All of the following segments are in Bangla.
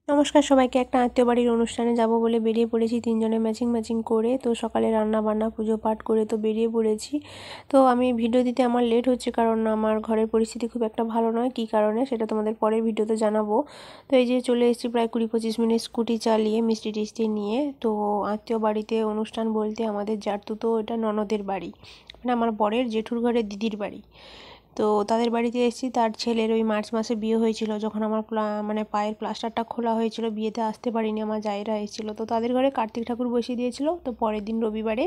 নমস্কার সবাইকে। একটা আত্মীয় বাড়ির অনুষ্ঠানে যাব বলে বেরিয়ে পড়েছি তিনজনে ম্যাচিং ম্যাচিং করে। তো সকালে রান্না বান্না পুজো পাঠ করে তো বেরিয়ে পড়েছি। তো আমি ভিডিও দিতে আমার লেট হচ্ছে কারণ আমার ঘরের পরিস্থিতি খুব একটা ভালো নয়। কী কারণে সেটা তোমাদের পরের ভিডিওতে জানাবো। তো এই যে চলে এসেছি প্রায় 20-25 মিনিট স্কুটি চালিয়ে মিষ্টি টিষ্টি নিয়ে। তো আত্মীয় বাড়িতে অনুষ্ঠান বলতে আমাদের তো এটা ননদের বাড়ি, মানে আমার বরের জেঠুর ঘরের দিদির বাড়ি। তো তাদের বাড়িতে এসেছি। তার ছেলের ওই মার্চ মাসে বিয়ে হয়েছিল, যখন আমার মানে পায়ের প্লাস্টারটা খোলা হয়েছিল, বিয়েতে আসতে পারিনি, আমার জায়েরা এসেছিলো। তো তাদের ঘরে কার্তিক ঠাকুর বসিয়ে দিয়েছিল। তো পরের দিন রবিবারে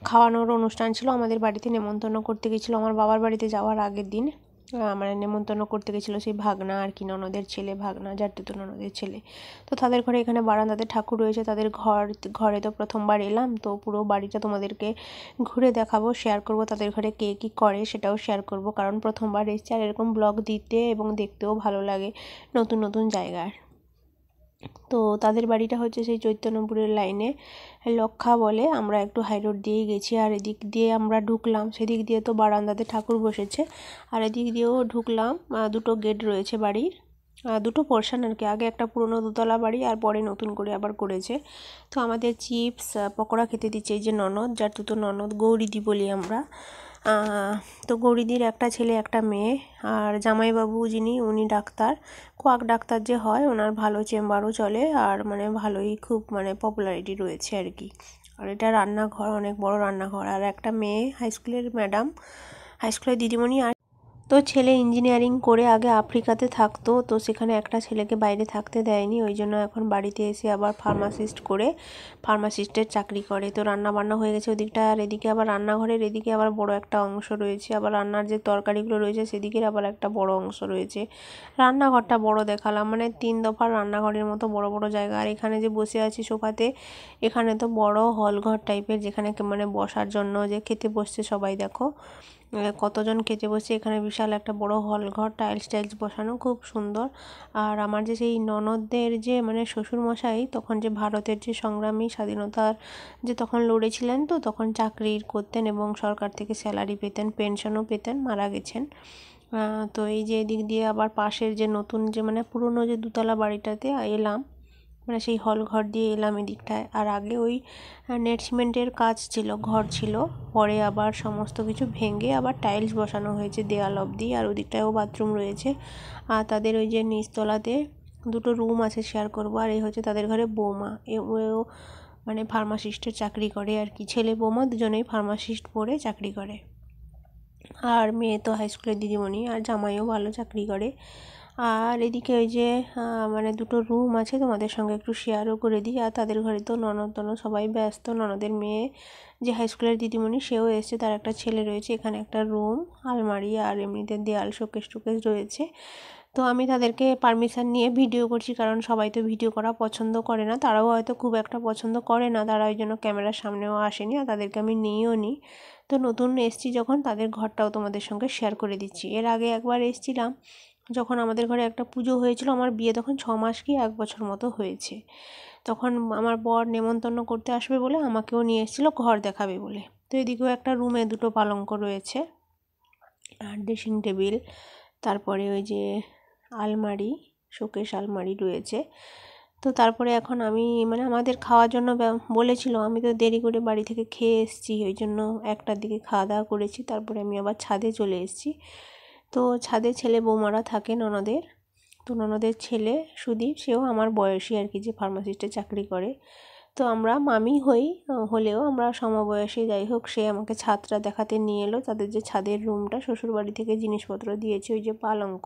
খাওয়ানোর অনুষ্ঠান ছিল, আমাদের বাড়িতে নেমন্তন্ন করতে গেছিলো আমার বাবার বাড়িতে যাওয়ার আগের দিন। মানে নেমন্তন্ন করতে গেছিলো সেই ভাগনা আর কি, ননদের ছেলে, ভাগনা জারতুতো ননদের ছেলে। তো তাদের ঘরে এখানে বারান্দাতে ঠাকুর রয়েছে, তাদের ঘরে তো প্রথমবার এলাম। তো পুরো বাড়িটা তোমাদেরকে ঘুরে দেখাবো, শেয়ার করব, তাদের ঘরে কে কী করে সেটাও শেয়ার করব, কারণ প্রথমবার এসেছি আর এরকম ব্লগ দিতে এবং দেখতেও ভালো লাগে নতুন নতুন জায়গার। তো তাদের বাড়িটা হচ্ছে সেই চৈতন্যপুরের লাইনে, লক্ষা বলে। আমরা একটু হাই রোড দিয়েই গেছি আর এদিক দিয়ে আমরা ঢুকলাম। সেদিক দিয়ে তো বারান্দাতে ঠাকুর বসেছে আর এদিক দিয়েও ঢুকলাম। দুটো গেট রয়েছে বাড়ির, দুটো পোর্শন আর কি। আগে একটা পুরনো দোতলা বাড়ি আর পরে নতুন করে আবার করেছে। তো আমাদের চিপস পকোড়া খেতে দিচ্ছে এই যে ননদ, যার দুটো ননদ, গৌরীদি বলি আমরা। তো গৌরীদির একটা ছেলে একটা মেয়ে। আর জামাইবাবু যিনি, উনি ডাক্তার, কোয়াক ডাক্তার যে হয়, ওনার ভালো চেম্বারও চলে আর মানে ভালোই খুব মানে পপুলারিটি রয়েছে আর কি। আর এটা রান্নাঘর, অনেক বড় রান্নাঘর। আর একটা মেয়ে হাই স্কুলের ম্যাডাম, হাই স্কুলের দিদিমণি। আর তো ছেলে ইঞ্জিনিয়ারিং করে আগে আফ্রিকাতে থাকতো, তো সেখানে একটা ছেলেকে বাইরে থাকতে দেয়নি, ওই জন্য এখন বাড়িতে এসে আবার ফার্মাসিস্ট করে ফার্মাসিস্টের চাকরি করে। তো রান্না বান্না হয়ে গেছে ওদিকটা, আর এদিকে আবার রান্নাঘরের এদিকে আবার বড় একটা অংশ রয়েছে, আবার রান্নার যে তরকারিগুলো রয়েছে সেদিকের আবার একটা বড় অংশ রয়েছে। রান্নাঘরটা বড় দেখালাম, মানে 3 দফার রান্নাঘরের মতো বড় বড় জায়গা। আর এখানে যে বসে আছি সোফাতে, এখানে তো বড় হল ঘর টাইপের, যেখানে মানে বসার জন্য যে খেতে বসছে সবাই, দেখো কতজন খেতে বসে। এখানে বিশাল একটা বড় হল ঘর, টাইলস টাইলস বসানো, খুব সুন্দর। আর আমার যে সেই ননদদের যে মানে শ্বশুরমশাই তখন যে ভারতের যে সংগ্রামী, স্বাধীনতার যে তখন লড়েছিলেন, তো তখন চাকরি করতেন এবং সরকার থেকে স্যালারি পেতেন, পেনশনও পেতেন, মারা গেছেন। তো এই যে এদিক দিয়ে আবার পাশের যে নতুন যে মানে পুরনো যে দুতলা বাড়িটাতে এলাম, মানে সেই হল ঘর দিয়ে এলাম এদিকটায়। আর আগে ওই নেট সিমেন্টের কাজ ছিল, ঘর ছিল, পরে আবার সমস্ত কিছু ভেঙে আবার টাইলস বসানো হয়েছে দেয়াল অবধি। আর ওদিকটায়ও বাথরুম রয়েছে। আর তাদের ওই যে নিচতলাতে দুটো রুম আছে, শেয়ার করবো। আর এই হচ্ছে তাদের ঘরে বৌমা, ও মানে ফার্মাসিস্টের চাকরি করে আর কি। ছেলে বৌমা দুজনেই ফার্মাসিস্ট পড়ে চাকরি করে। আর মেয়ে তো হাই স্কুলের দিদিমণি, আর জামাইও ভালো চাকরি করে। আর এদিকে ওই যে মানে দুটো রুম আছে, তোমাদের সঙ্গে একটু শেয়ারও করে দিই। আর তাদের ঘরে তো ননদ সবাই ব্যস্ত। ননদের মেয়ে যে হাই স্কুলের দিদিমণি, সেও এসছে, তার একটা ছেলে রয়েছে। এখানে একটা রুম, আলমারি আর এমনিতে দেয়াল শোকেস টোকেস রয়েছে। তো আমি তাদেরকে পারমিশন নিয়ে ভিডিও করছি, কারণ সবাই তো ভিডিও করা পছন্দ করে না, তারাও হয়তো খুব একটা পছন্দ করে না, তারা ওই জন্য ক্যামেরার সামনেও আসেনি আর তাদেরকে আমি নিয়েও নিই। তো নতুন এসছি যখন, তাদের ঘরটাও তোমাদের সঙ্গে শেয়ার করে দিচ্ছি। এর আগে একবার এসছিলাম যখন আমাদের ঘরে একটা পুজো হয়েছিল, আমার বিয়ে তখন 6 মাস কি 1 বছর মতো হয়েছে। তখন আমার বর নেমন্তন্ন করতে আসবে বলে আমাকেও নিয়ে এসেছিলো ঘর দেখাবে বলে। তো এদিকেও একটা রুমে দুটো পালঙ্ক রয়েছে আর ড্রেসিং টেবিল, তারপরে ওই যে আলমারি, শোকেস আলমারি রয়েছে। তো তারপরে এখন আমি মানে আমাদের খাওয়ার জন্য বলেছিল, আমি তো দেরি করে বাড়ি থেকে খেয়ে এসেছি, ওই জন্য 1টার দিকে খাওয়া দাওয়া করেছি। তারপরে আমি আবার ছাদে চলে এসেছি। তো ছাদে ছেলে বৌমারা থাকে ননদের। তো ননদের ছেলে সুদীপ, সেও আমার বয়সী আর কি, যে ফার্মাসিস্টে চাকরি করে। তো আমরা মামি হই, হলেও আমরা সমবয়সী। যাই হোক, সে আমাকে ছাদটা দেখাতে নিয়ে এলো, তাদের যে ছাদের রুমটা, শ্বশুরবাড়ি থেকে জিনিসপত্র দিয়েছে, ওই যে পালঙ্ক,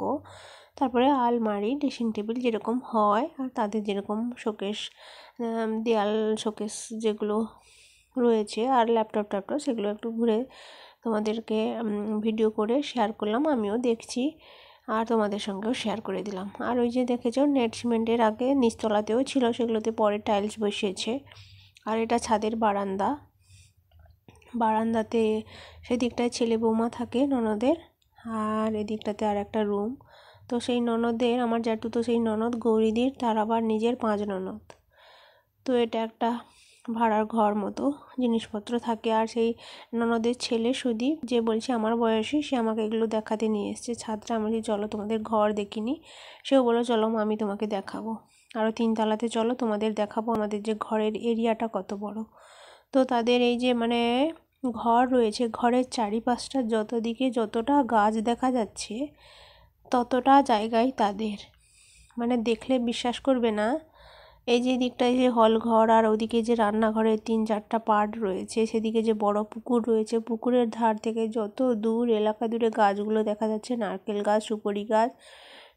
তারপরে আলমারি, ড্রেসিং টেবিল যেরকম হয়, আর তাদের যেরকম শোকেস, দেয়াল শোকেস যেগুলো রয়েছে, আর ল্যাপটপ ট্যাপটপ, সেগুলো একটু ঘুরে তোমাদেরকে ভিডিও করে শেয়ার করলাম, আমিও দেখছি আর তোমাদের সঙ্গেও শেয়ার করে দিলাম। আর ওই যে দেখেছো নেট সিমেন্টের আগে নিচতলাতেও ছিল, সেগুলোতে পরে টাইলস বসিয়েছে। আর এটা ছাদের বারান্দা, বারান্দাতে সেদিকটায় ছেলে বৌমা থাকে ননদের। আর এদিকটাতে আর একটা রুম। তো সেই ননদের, আমার তো সেই ননদ গৌরীদির, তার আবার নিজের 5 ননদ। তো এটা একটা ভাড়ার ঘর মতো, জিনিসপত্র থাকে। আর সেই ননদের ছেলে সুদীপ, যে বলছি আমার বয়সী, সে আমাকে এগুলো দেখাতে নিয়ে এসছে ছাদটা। আমি বলছি চলো তোমাদের ঘর দেখিনি, সেও বললো চলো আমি তোমাকে দেখাবো। আরও 3 তলাতে চলো, তোমাদের দেখাবো আমাদের যে ঘরের এরিয়াটা কত বড়। তো তাদের এই যে মানে ঘর রয়েছে, ঘরের চারিপাশটা যতদিকে যতটা গাছ দেখা যাচ্ছে ততটা জায়গায় তাদের, মানে দেখলে বিশ্বাস করবে না। এই যে দিকটায় যে হল ঘর আর ওদিকে যে রান্নাঘরের 3-4টা পার্ট রয়েছে, সেদিকে যে বড় পুকুর রয়েছে, পুকুরের ধার থেকে যত দূর এলাকা দূরে গাছগুলো দেখা যাচ্ছে, নারকেল গাছ, সুপারি গাছ,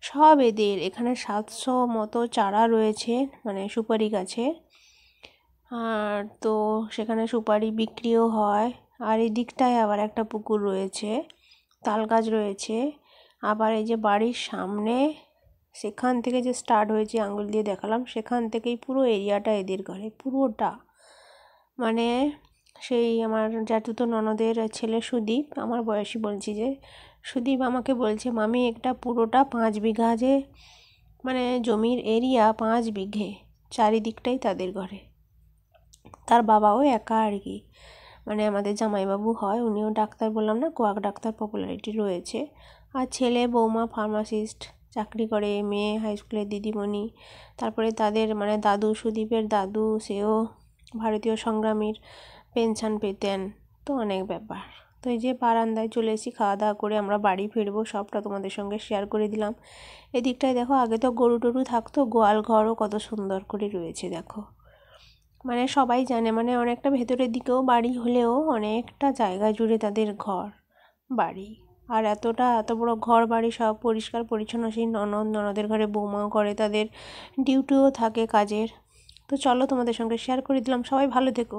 সব এদের। এখানে 700 মতো চারা রয়েছে মানে সুপারি গাছের। আর তো সেখানে সুপারি বিক্রিও হয়। আর এই দিকটায় আবার একটা পুকুর রয়েছে, তাল গাছ রয়েছে। আবার এই যে বাড়ির সামনে, সেখান থেকে যে স্টার্ট হয়েছে আঙুল দিয়ে দেখালাম, সেখান থেকেই পুরো এরিয়াটা এদের ঘরে, পুরোটা। মানে সেই আমার জ্যাঠুতো ননদের ছেলে সুদীপ, আমার বয়সী বলছি যে, সুদীপ আমাকে বলছে, মামি একটা পুরোটা 5 বিঘা যে মানে জমির এরিয়া, 5 বিঘে চারিদিকটাই তাদের ঘরে। তার বাবাও একা আর কি, মানে আমাদের জামাইবাবু হয়, উনিও ডাক্তার, বললাম না কোয়াক ডাক্তার পপুলারিটি রয়েছে। আর ছেলে বৌমা ফার্মাসিস্ট চাকরি করে, মেয়ে হাই স্কুলের দিদিমণি। তারপরে তাদের মানে দাদু, সুদীপের দাদু, সেও ভারতীয় সংগ্রামীর পেনশন পেতেন। তো অনেক ব্যাপার। তো এই যে বারান্দায় চলে এসেছি, খাওয়া দাওয়া করে আমরা বাড়ি ফিরবো, সবটা তোমাদের সঙ্গে শেয়ার করে দিলাম। এদিকটায় দেখো, আগে তো গরু টরু থাকতো, গোয়াল ঘরও কত সুন্দর করে রয়েছে দেখো। মানে সবাই জানে, মানে অনেকটা ভেতরের দিকেও বাড়ি হলেও অনেকটা জায়গা জুড়ে তাদের ঘর বাড়ি। আর এত বড় ঘর বাড়ি, সব পরিষ্কার পরিচ্ছন্ন। সেই ননদের ঘরে বৌমাও করে, তাদের ডিউটিও থাকে কাজের। তো চলো, তোমাদের সঙ্গে শেয়ার করে দিলাম। সবাই ভালো থেকো।